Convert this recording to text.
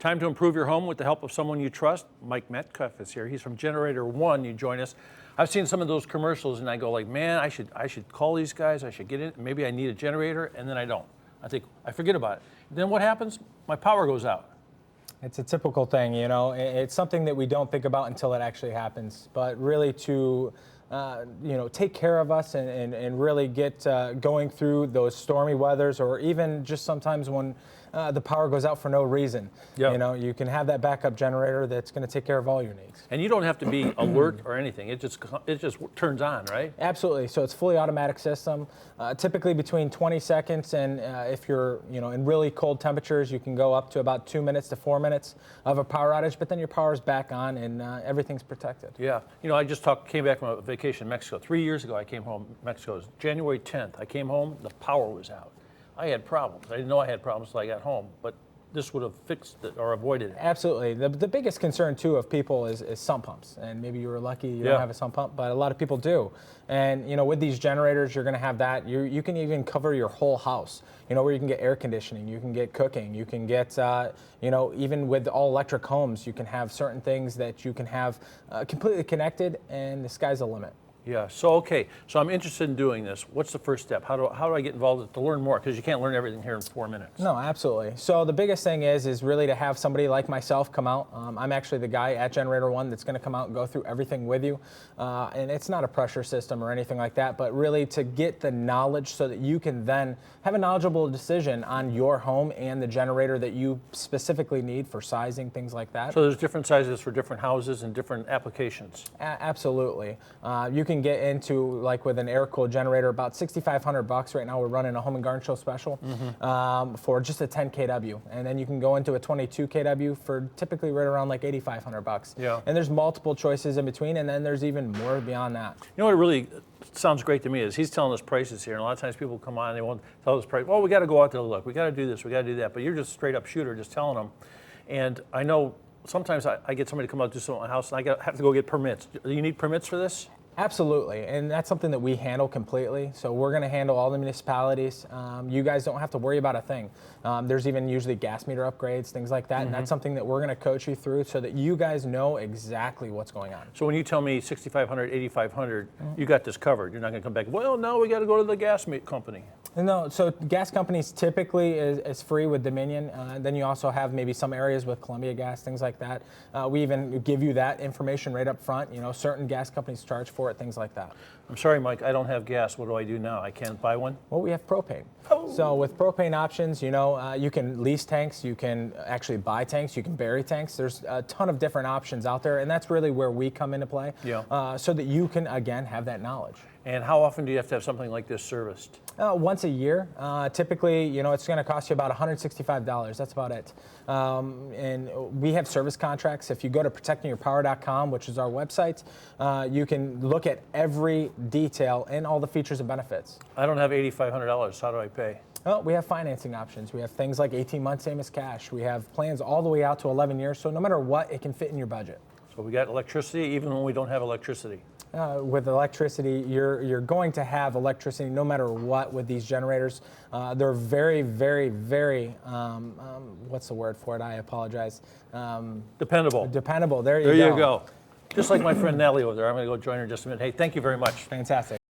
Time to improve your home with the help of someone you trust. Mike Metcalf is here. He's from Generator One. You join us. I've seen some of those commercials, and I go like, man, I should call these guys. I should get in. Maybe I need a generator, and then I don't. I forget about it. Then what happens? My power goes out. It's a typical thing, you know. It's something that we don't think about until it actually happens. But really to take care of us and really get going through those stormy weathers, or even just sometimes when the power goes out for no reason. Yep. You know, you can have that backup generator that's going to take care of all your needs. And you don't have to be alert or anything. It just turns on, right? Absolutely. So it's a fully automatic system. Typically between 20 seconds, and if you're in really cold temperatures, you can go up to about 2 minutes to 4 minutes of a power outage. But then your power's back on and everything's protected. Yeah. You know, I just came back from a vacation in Mexico. 3 years ago, I came home. Mexico was January 10th. I came home. The power was out. I had problems. I didn't know I had problems until I got home, but this would have fixed it or avoided it. Absolutely. The biggest concern, too, of people is sump pumps. And maybe you were lucky you don't have a sump pump, but a lot of people do. And, with these generators, you're going to have that. You can even cover your whole house, where you can get air conditioning, you can get cooking, you can get, even with all electric homes, you can have certain things that you can have completely connected, and the sky's the limit. Yeah. So I'm interested in doing this. What's the first step? How do I get involved to learn more? Because you can't learn everything here in 4 minutes. No, absolutely. So the biggest thing is really to have somebody like myself come out. I'm actually the guy at Generator One that's going to come out and go through everything with you. And it's not a pressure system or anything like that, but really to get the knowledge so that you can then have a knowledgeable decision on your home and the generator that you specifically need for sizing, things like that. So there's different sizes for different houses and different applications. Absolutely. You can get into, like with an air-cooled generator, about $6,500 right now. We're running a Home and Garden Show special for just a 10 kW. And then you can go into a 22 kW for typically right around like $8,500. Yeah. And there's multiple choices in between, and then there's even more beyond that. You know what really sounds great to me is he's telling us prices here, and a lot of times people come on and they won't tell us price. Well, we got to go out there to look. We got to do this. We got to do that. But you're just straight up shooter, just telling them. And I know sometimes I get somebody to come out to do something at my house, and I have to go get permits. Do you need permits for this? Absolutely, and that's something that we handle completely. So we're going to handle all the municipalities. You guys don't have to worry about a thing. There's even usually gas meter upgrades, things like that, and that's something that we're going to coach you through so that you guys know exactly what's going on. So when you tell me 6,500, 8,500, you got this covered. You're not going to come back, well, no, we got to go to the gas company. No, so gas companies typically is free with Dominion. Then you also have maybe some areas with Columbia Gas, things like that. We even give you that information right up front. Certain gas companies charge for it, things like that. I'm sorry, Mike, I don't have gas. What do I do now? I can't buy one? Well, we have propane. Oh. So with propane options, you can lease tanks, you can actually buy tanks, you can bury tanks. There's a ton of different options out there, and that's really where we come into play. Yeah. So that you can, again, have that knowledge. And how often do you have to have something like this serviced? Once a year. Typically, it's going to cost you about $165. That's about it. And we have service contracts. If you go to protectingyourpower.com, which is our website, you can look at every detail and all the features and benefits. I don't have $8,500. How do I pay? Well, we have financing options. We have things like 18 months, same as cash. We have plans all the way out to 11 years. So no matter what, it can fit in your budget. So we got electricity even when we don't have electricity. With electricity, you're going to have electricity no matter what with these generators. They're very, very, very, what's the word for it? I apologize. Dependable. Dependable. There you go. Just like my friend Nellie over there. I'm going to go join her in just a minute. Hey, thank you very much. Fantastic.